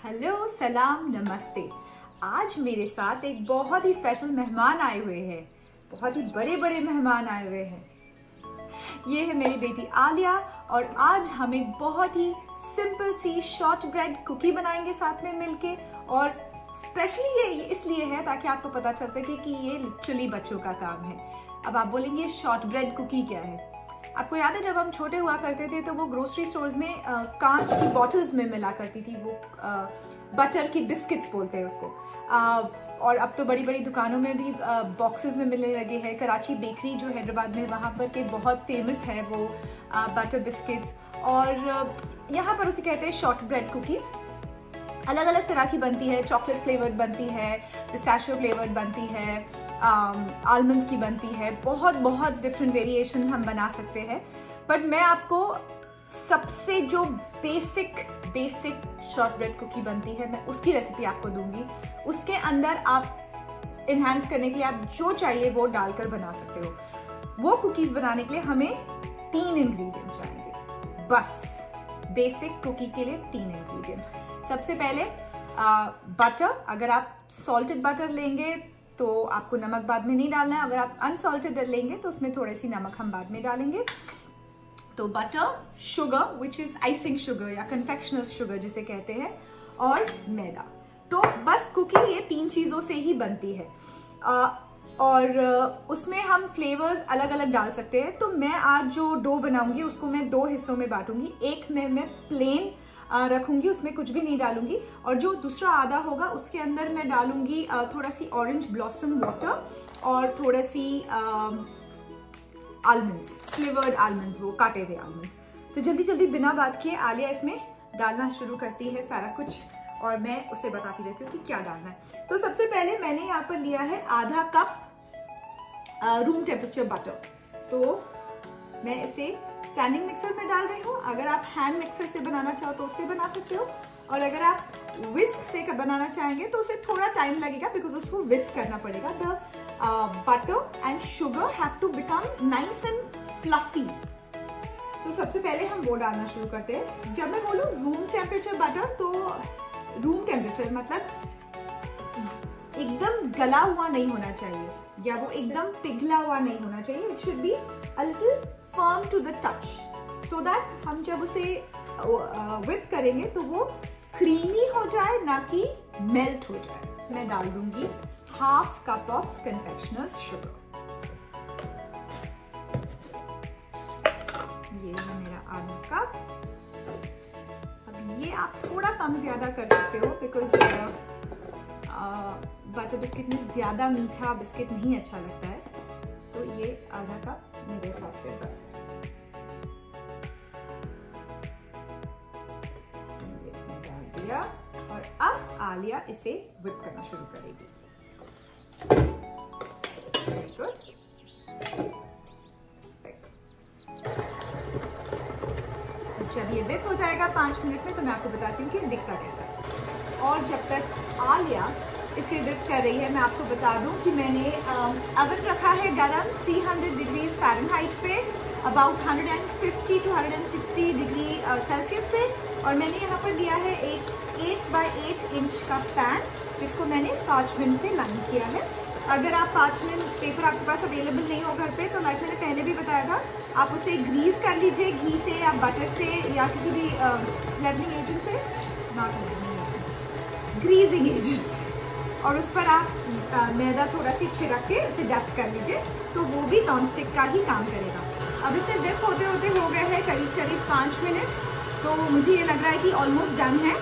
Hello, सलाम, नमस्ते। आज मेरे साथ एक बहुत ही स्पेशल मेहमान आए हुए हैं। बहुत ही बड़े बड़े मेहमान आए हुए हैं। ये है मेरी बेटी आलिया और आज हम एक बहुत ही सिंपल सी शॉर्ट ब्रेड कुकी बनाएंगे साथ में मिलके। और स्पेशली ये इसलिए है ताकि आपको पता चल सके कि ये लिटरली बच्चों का काम है। अब आप बोलेंगे शॉर्ट ब्रेड कुकी क्या है? आपको याद है जब हम छोटे हुआ करते थे तो वो ग्रोसरी स्टोर्स में कांच की बॉटल्स में मिला करती थी, वो बटर की बिस्किट्स बोलते हैं उसको। और अब तो बड़ी बड़ी दुकानों में भी बॉक्सेस में मिलने लगे हैं। कराची बेकरी जो हैदराबाद में, वहाँ पर के बहुत फेमस है वो बटर बिस्किट्स। और यहाँ पर उसे कहते हैं शॉर्ट ब्रेड कुकीज़। अलग अलग तरह की बनती है, चॉकलेट फ्लेवर्ड बनती है, पिस्ताशियो फ्लेवर्ड बनती है, आलमंड्स की बनती है। बहुत बहुत डिफरेंट वेरिएशन हम बना सकते हैं। बट मैं आपको सबसे जो बेसिक शॉर्ट ब्रेड कुकी बनती है, मैं उसकी रेसिपी आपको दूंगी। उसके अंदर आप इन्हांस करने के लिए आप जो चाहिए वो डालकर बना सकते हो। वो कुकीज बनाने के लिए हमें 3 इंग्रेडिएंट चाहिए, बस बेसिक कुकी के लिए 3 इंग्रेडिएंट। सबसे पहले बटर। अगर आप सॉल्टेड बटर लेंगे तो आपको नमक बाद में नहीं डालना है। अगर आप अनसॉल्टेड लेंगे तो उसमें थोड़ी सी नमक हम बाद में डालेंगे। तो butter, sugar which is icing sugar या कन्फेक्शनर शुगर जिसे कहते हैं, और मैदा। तो बस कुकी ये 3 चीजों से ही बनती है। और उसमें हम फ्लेवर्स अलग अलग डाल सकते हैं। तो मैं आज जो डो बनाऊंगी उसको मैं 2 हिस्सों में बांटूंगी। एक में मैं प्लेन रखूंगी, उसमें कुछ भी नहीं डालूंगी। और जो दूसरा आधा होगा उसके अंदर मैं डालूंगी थोड़ा सी ऑरेंज ब्लॉसम वाटर और थोड़ा सी आलमंड्स, फ्लेवर्ड आलमंड्स, वो काटे हुए आलमंड्स। तो जल्दी जल्दी बिना बात किए आलिया इसमें डालना शुरू करती है सारा कुछ, और मैं उसे बताती रहती हूँ कि क्या डालना है। तो सबसे पहले मैंने यहाँ पर लिया है आधा कप रूम टेम्परेचर बटर। तो मैं इसे स्टैंडिंग मिक्सर में डाल रही हूँ। अगर आप हैंड मिक्सर से बनाना चाहो तो उससे बना सकते हो, और अगर आप विस्क से बनाना चाहेंगे तो उसे थोड़ा टाइम लगेगा बिकॉज उसको विस्क करना पड़ेगा। The butter and sugar have to become nice and fluffy. तो सबसे पहले हम वो डालना शुरू करते हैं। जब मैं बोलूँ रूम टेम्परेचर बटर, तो रूम टेम्परेचर मतलब एकदम गला हुआ नहीं होना चाहिए या वो एकदम पिघला हुआ नहीं होना चाहिए। It should be a little firm to the touch, so that हम जब उसे whip करेंगे तो वो क्रीमी हो जाए, ना कि मेल्ट हो जाए। मैं डाल दूंगी half cup of confectioners sugar. ये है मेरा आधा कप। अब ये आप थोड़ा कम ज्यादा कर सकते हो बिकॉज बटर बिस्किट में ज्यादा मीठा बिस्किट नहीं अच्छा लगता है। तो ये आधा कप मेरे हिसाब से बस है। और अब आलिया इसे whip करना शुरू करेगी। Very good. जब ये whip हो जाएगा 5 मिनट में तो मैं आपको बताती हूँ कि दिखता कैसा है। और जब तक आलिया इसे whip कर रही है, मैं आपको बता दूं कि मैंने अवन रखा है गरम 300 डिग्री फ़ारेनहाइट पे, अबाउट 150 to 160 डिग्री सेल्सियस पे। और मैंने यहाँ पर लिया है एक 8 by 8 इंच का पैन, जिसको मैंने पार्चमेंट से लाइन किया है। अगर आप पार्चमेंट पेपर आपके पास अवेलेबल नहीं हो घर पे, तो लाइक मैंने पहले भी बताया था, आप उसे ग्रीस कर लीजिए घी से या बटर से या किसी भी लेवलिंग एजेंट से, ग्रीजिंग एजेंट से, और उस पर आप मैदा थोड़ा सी छिड़क के उसे डस्ट कर लीजिए, तो वो भी नॉन स्टिक का ही काम करेगा। अब इसे डिप होते होते हो गए हैं करीब 5 मिनट। तो मुझे ये लग रहा है कि ऑलमोस्ट डन है।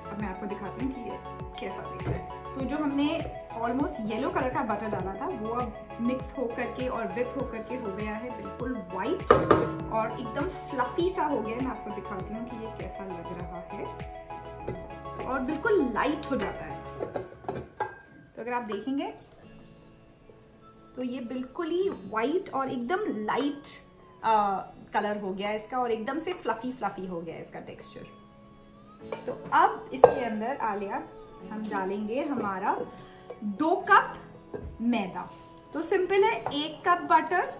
अब मैं आपको दिखाती हूँ कि ये कैसा दिख रहा है। तो जो हमने ऑलमोस्ट येलो कलर का बटर डाला था वो अब मिक्स हो करके और whip हो करके हो गया है बिल्कुल वाइट और एकदम फ्लफी सा हो गया है। मैं आपको दिखाती हूँ कि ये कैसा लग रहा है, और बिल्कुल लाइट हो जाता है। तो अगर आप देखेंगे तो ये बिल्कुल ही वाइट और एकदम लाइट कलर हो गया है इसका, और एकदम से फ्लफी हो गया है इसका टेक्सचर। तो अब इसके अंदर आलिया हम डालेंगे हमारा 2 कप मैदा। तो सिंपल है, 1 कप बटर,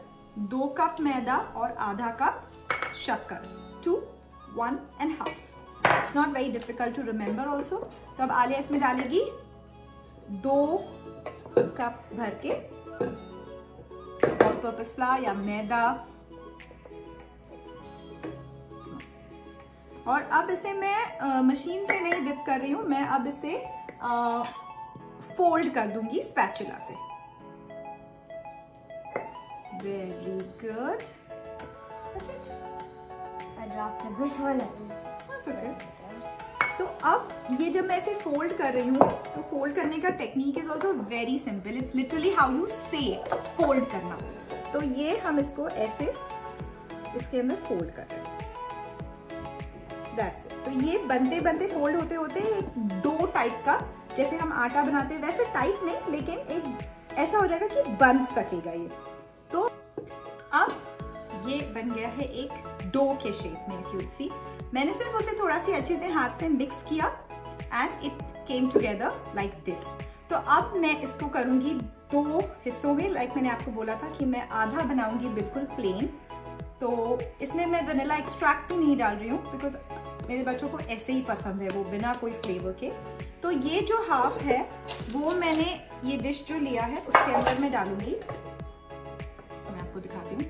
2 कप मैदा और आधा कप शक्कर, 2, 1 and half। It's not very difficult to remember also. तो अब आलिया इसमें डालेगी 2 कप भर के ऑल पर्पस फ्लावर या मैदा। और अब इसे मैं मशीन से नहीं विप कर रही हूँ, मैं अब इसे फोल्ड कर दूंगी स्पैचुला से। Very good. तो अब ये जब मैं इसे फोल्ड कर रही हूँ तो फोल्ड करने का technique is also very simple. It's literally how you से फोल्ड करना। तो ये हम इसको ऐसे इसके अंदर फोल्ड कर रहे हैं। That's it. तो ये बनते बनते फोल्ड होते होते एक डो टाइप का, जैसे हम आटा बनाते हैं वैसे टाइप नहीं, लेकिन एक ऐसा हो जाएगा कि बन सकेगा ये। तो अब ये बन गया है एक डो के शेप में। इफ यू सी, मैंने सिर्फ उसे थोड़ा सी अच्छे से हाथ से मिक्स किया and it came together like this. तो अब मैं इसको करूंगी 2 हिस्सों में। लाइक मैंने आपको बोला था कि मैं आधा बनाऊंगी बिल्कुल प्लेन। तो इसमें मैं वनीला एक्सट्रैक्ट भी नहीं डाल रही हूँ, बिकॉज मेरे बच्चों को ऐसे ही पसंद है, वो बिना कोई फ्लेवर के। तो ये जो हाफ है वो मैंने ये डिश जो लिया है उसके अंदर मैं डालूंगी। मैं आपको दिखाती हूँ।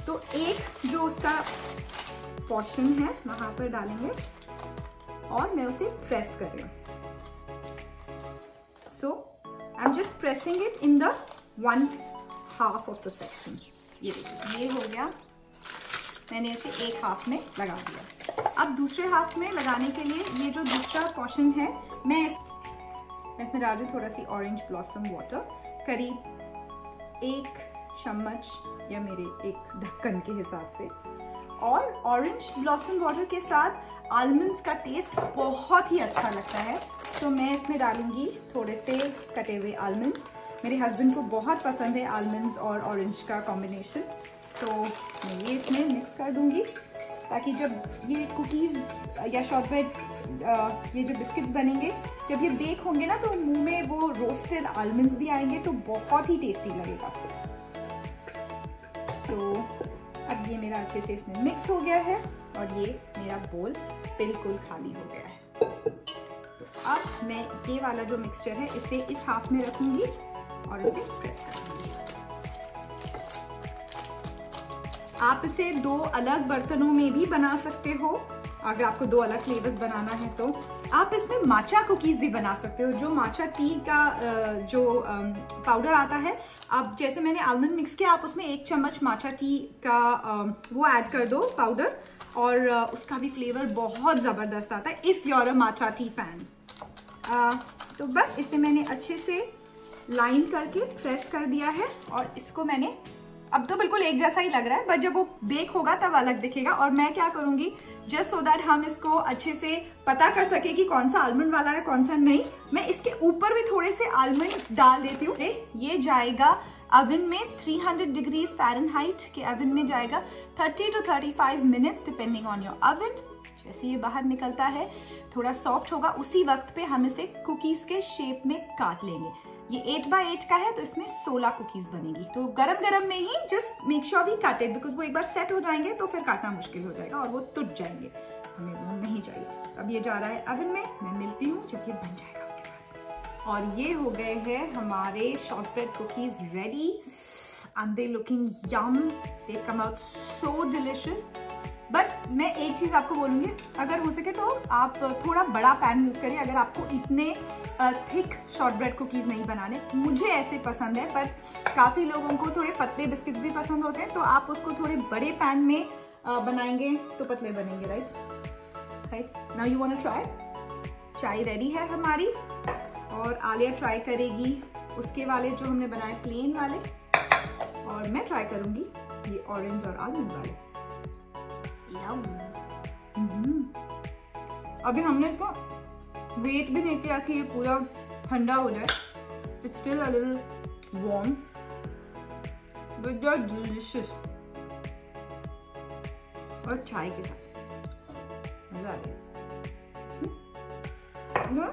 तो एक जो उसका पोर्शन है वहां पर डालेंगे और मैं उसे प्रेस कर रही हूँ। So I am just pressing it in the 1/2 of the section. ये देखिए, ये हो गया। मैंने इसे एक हाफ में लगा दिया। अब दूसरे हाफ में लगाने के लिए ये जो दूसरा पोर्शन है, मैं इसमें डाल रही हूँ थोड़ा सी ऑरेंज ब्लॉसम वाटर, करीब 1 चम्मच या मेरे एक ढक्कन के हिसाब से। और ऑरेंज ब्लॉसम वाटर के साथ आलमंड्स का टेस्ट बहुत ही अच्छा लगता है। तो मैं इसमें डालूंगी थोड़े से कटे हुए आलमंड्स। मेरे हस्बैंड को बहुत पसंद है आलमंड्स और ऑरेंज का कॉम्बिनेशन। तो मैं ये इसमें मिक्स कर दूंगी ताकि जब ये कुकीज़ या शॉर्टब्रेड, ये जो बिस्किट्स बनेंगे, जब ये बेक होंगे ना, तो मुंह में वो रोस्टेड आलमंड्स भी आएंगे, तो बहुत ही टेस्टी लगेगा। तो अब ये मेरा अच्छे से इसमें मिक्स हो गया है और ये मेरा बोल बिल्कुल खाली हो गया है। तो अब मैं ये वाला जो मिक्सचर है इसे इस हाफ में रखूंगी और इसे प्रेस करूंगी। आप इसे 2 अलग बर्तनों में भी बना सकते हो। अगर आपको 2 अलग फ्लेवर्स बनाना है तो आप इसमें माचा कुकीज भी बना सकते हो। जो माचा टी का जो पाउडर आता है, अब जैसे मैंने आलमंड मिक्स किया, आप उसमें 1 चम्मच माचा टी का वो ऐड कर दो पाउडर, और उसका भी फ्लेवर बहुत ज़बरदस्त आता है if you are a matcha tea fan. तो बस इसे मैंने अच्छे से लाइन करके प्रेस कर दिया है और इसको मैंने, अब तो बिल्कुल एक जैसा ही लग रहा है, बट जब वो बेक होगा तब अलग दिखेगा। और मैं क्या करूंगी, जस्ट सो दैट हम इसको अच्छे से पता कर सके कि कौन सा आलमंड वाला है कौन सा नहीं, मैं इसके ऊपर भी थोड़े से आलमंड डाल देती हूँ। ये जाएगा ओवन में 300 डिग्रीज फ़ारेनहाइट के ओवन में जाएगा 30 to 35 minutes depending on your oven. जैसे ये बाहर निकलता है थोड़ा सॉफ्ट होगा, उसी वक्त पे हम इसे कुकीज के शेप में काट लेंगे। ये 8x8 का है तो इसमें 16 कुकीज बनेगी। तो गरम गरम में ही just make sure we cut it, because वो एक बार सेट हो जाएंगे तो फिर काटना मुश्किल हो जाएगा और वो टूट जाएंगे, हमें वो नहीं चाहिए। अब ये जा रहा है ओवन में, मैं मिलती हूँ जब ये बन जाएगा उसके बाद। और ये हो गए हैं हमारे shortbread cookies ready and they looking yum, they come out so delicious. But मैं एक चीज आपको बोलूंगी, अगर हो सके तो आप थोड़ा बड़ा पैन यूज करिए अगर आपको इतने थिक शॉर्टब्रेड कुकीज नहीं बनाने। मुझे ऐसे पसंद है, पर काफी लोगों को थोड़े पतले बिस्किट भी पसंद होते हैं, तो आप उसको थोड़े बड़े पैन में बनाएंगे तो पतले बनेंगे। Right now you want to try. चाय रेडी है हमारी और आलिया ट्राई करेगी उसके वाले जो हमने बनाए प्लेन वाले, और मैं ट्राई करूंगी ये ऑरेंज और आलमंड वाले। अभी हमने इसको वेट भी नहीं किया कि ये पूरा ठंडा हो जाए। It's still a little warm but they are delicious. और चाय के साथ मजा आ गया।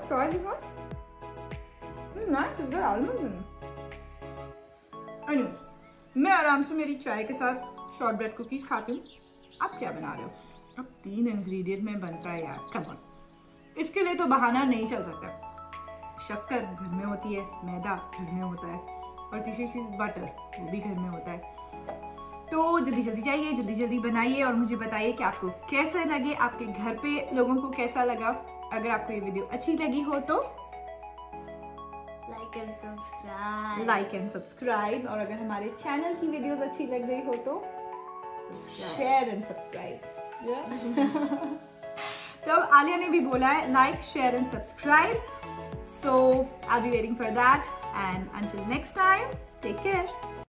Try this one, nice, it's got almonds in it. Anyway, मैं आराम से मेरी चाय के साथ शॉर्टब्रेड कुकीज खाती हूँ। आप क्या बना रहे हो? अब 3 इंग्रेडिएंट में बनता है यार, कम ऑन। इसके लिए तो बहाना नहीं चल सकता। शक्कर घर में होती है, मैदा घर में होता है, और तीसरी चीज बटर, वो भी घर में होता है। तो जल्दी जल्दी जाइए, जल्दी जल्दी बनाइए और मुझे बताइए कि आपको कैसा लगे, आपके घर पे लोगों को कैसा लगा। अगर आपको ये वीडियो अच्छी लगी हो तो लाइक एंड सब्सक्राइब, और अगर हमारे चैनल की वीडियोस अच्छी लग रही हो तो शेयर एंड सब्सक्राइब। तो अब आलिया ने भी बोला है like, share and subscribe, so I'll be waiting for that, and until next time, take care.